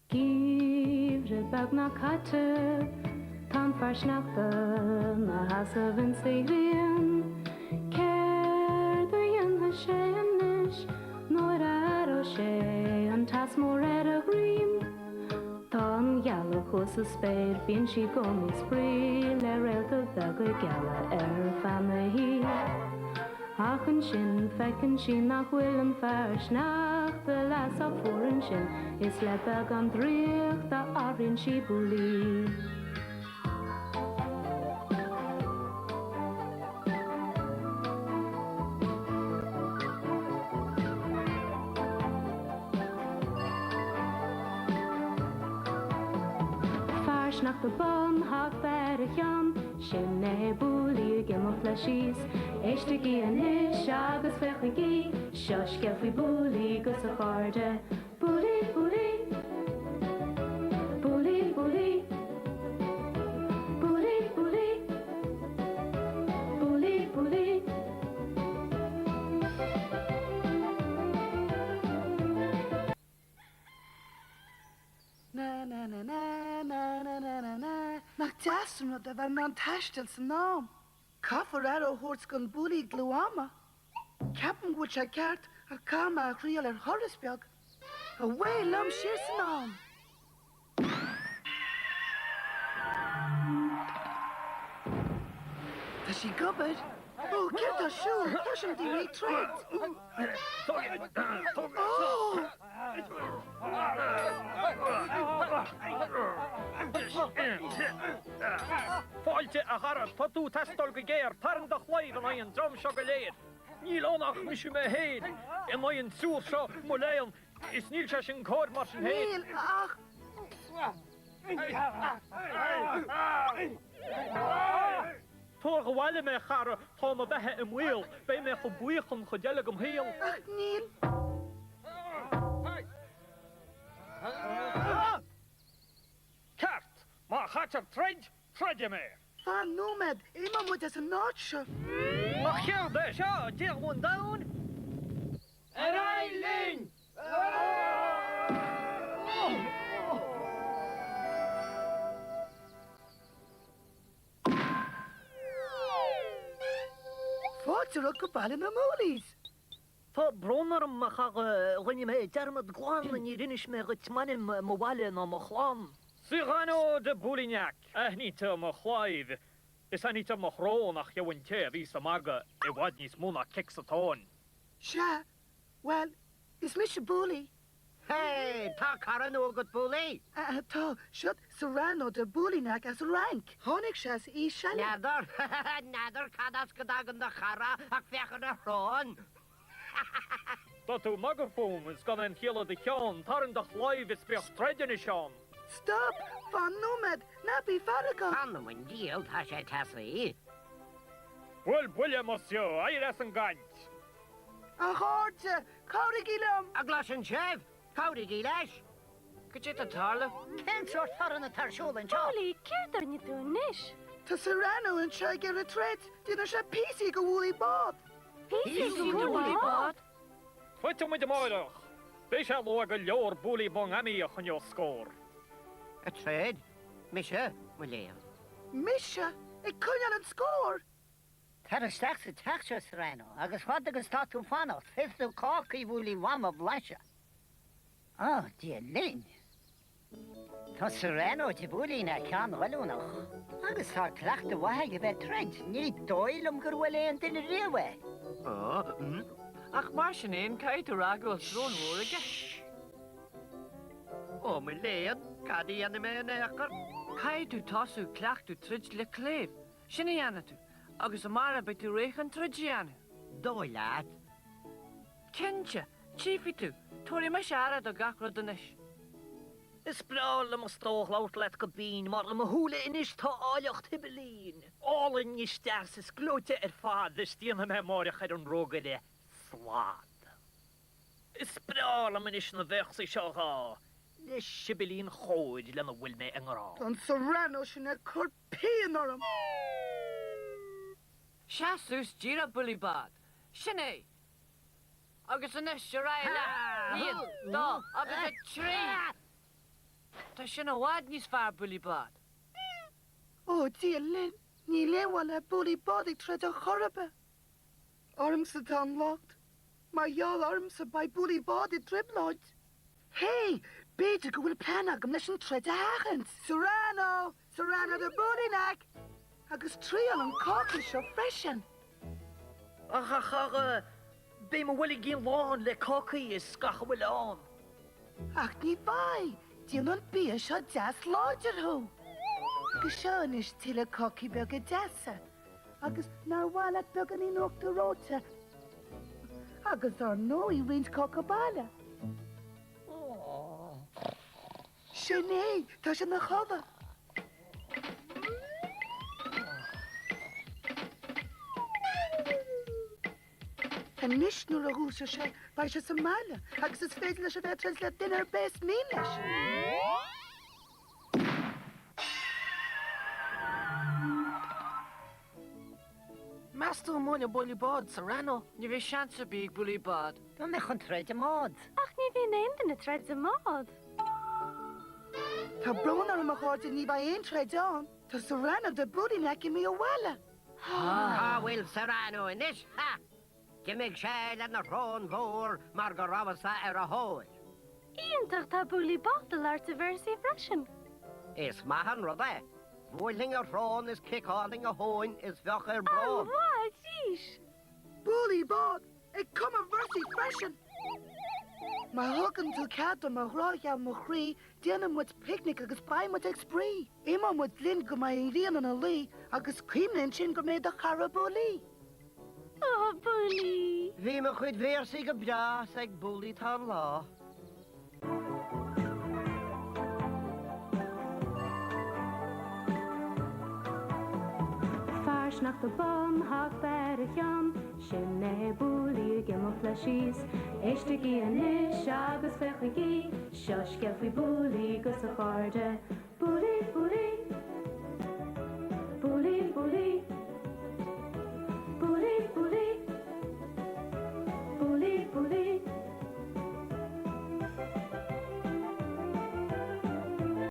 Gaeilge bag na caite, tan farsnachte na hasa vin seivian. Cer dwyn ha sé anish, nor ar o sé an tas mor ar a grim. Tan yellow chus a spade, bin she gommy spree, le rail the bag a gala family. Hachen sin, fecken sin nach Willem farsnacht, the lass of foreign sin, is le bag an drich, da arin she Bouli. Nach de bon hag berg jan, sin Bouli gimmer fleshies. Echte gi an ish agus fechen gi, shush geffi Bouli gus a garde. Bouli, Bouli, Bouli, Bouli, Bouli, Bouli, Bouli, Bouli. Na na na na na na na na na. Nach deasrum dat var man tastel sem naam. Kaffer o hoorts gun Bouli gluama. Kappen gwitch a kert a kama a riel Horrisbjörg. A way lum sheer sem naam. Does she gubbed? Oh, get a shoe, push him the retreat. Oh! Fáilte a harad potú testol go géir tarn de chláid an aon drom seo go léir. Níl ónach misisiú me héad in aon súr seo mo léon is níl se sin cód mar sin héad. Níl, ach! Tór go bhhaile me chara tá ma bethe im mhuiil, bé me go buíchan go deile gom héal. Ach, Níl! Ceart, má chatar treide me. Van Nomad, iemand moet eens een nachtje. Ach cheir de seo, dear one down. An island! Wat er ook op alle memories. Tá bronner me cha rinne me dermad gláán an rinne me ritmanim mo bhile ná mo chláán. Cyrano de Boulignac, ahnita mo chláid. Is anita mo chrón ach jawan te vis a maga e wadnis muna kicks a tón. Sja, wel, is Mr. Bouli. Hey, tá caran ógad Bouli. Tá, siad Serrano de Boulignac as rank. Honig sias I shall. Nadar, nadar cadas gadagan da chara ac fechan a hrón. Datú magafóm is gan an chiala de chean, taran da chláid is brech treidin is sean. Stop, Van Nomad, nabi faraga. Anna mwyn diel tá sé tasi. Bwyle monsieur, airas an gant. A chorte, cawri gilam. A glas yn chef, cawri di leis. Gyda tarla? Cent o'r taran y tarsol yn chop. Bouli, cer dar ni tú nish. Ta Serrano yn siai ger y tret, dyn siya pisi go wuli bod. Pieces go Bouli bod. Fwyta mwyd y moedach. Beis a loag y lior Bouli bong ami ach yn yw'r sgôr. Y tred, misha, William. Misha, ik cynnion yn sgôr. Tar y stach sy taxio Serrano, agos fad agos tatw ffanol, ffyrdd o coc I fwli wam o blasha. Oh, dia lyn. Ta Serrano di Bouli na can welwnach. Agos tar clach dy waheg y fe tred, ni doel gyrwele yn dyn y rhewe. Ach mar sin éon caiit agó trón mhóraige. O, my leon, cadi anna me yn eachar. Caiitú tasú cleachtú trid le cléh, sinna dhéana tú, agus a mar a beitú réchan tridéana. Dói lad. Cinse, tífi tú, tóirí me searad a gachrad inis. Is braal am stoch laut let go bín, mar am húle inis tá áiliocht hibelín. All in je sters is glote fad, dus stian me morich an rogade slad. Is braal am inis na vechsi seo Le sibelín choid le na bhfuil me angrá. Tan Serrano sinna corpéan orm. Seaús díra Bouli bad, sinné. Agus inis se ra le, níl, dó, agus a trí. Ta sin a wad nís far Bouli bod. Oh, dear Lynn, ní leewala Bouli body tread a chorbe. Arms are unlocked. My y'all arms are by Bouli body driblod. Hey, beter go plan agam leis an tread a hagans. Serrano the Bouli neck. Agus trial an cocky seo freshen. Ach, be me willig gin lán le cocky is skach wil on. Ach, ní vai. Díon an bia seo jas lodger ho. Agus seo is til a cocky beg a jassa. Agus nar wala beg an inok de rota. Agus ar no I rins cockabala. Sinead, tá sin na chofa. An nis nuair a húsa sé, ba se sa mala, agus is féidir leis a bheith tras le duine ar bés mí leis. Master moin a Bouli bod, Serrano. Ni bhí seansa bíag Bouli bod. Tá me chun treid mod. Ach, ní bhí naimd in a tread a mod. Tá brún ar am a cháirte ní ba aon treid an, tá Serrano de Bouli neck I mí a wala. Will Serrano inis, ha! Gimig sé an a rón mhór mar go rabhasa ar a hóir. Íontach tá Bouli bod a láirta versi freisin. Is mahan rudé. Bhúling a rón is kickáling a hóin is bheach ar Oh, brón. what, jeez. Bouli bod, ag cum a versi freshen. Ma hugan tú cadam a hrája mo chrí, déanam muid picnic agus baimmuid ag spree. Ima muid linn go mai rian an a lí, agus crímlinn sin go méid a chara Bouli. Oh, Bouli. Bhí me chuid bhéirsaí go bras ag Bouli tá lá. Fars nach de bom, hag ber a jam, sin é Bouli gim o flashis. Eiste gi an ish, agus fech a gi, shush gefwi Bouli gus a charde. Bouli, Bouli, Bouli, Bouli.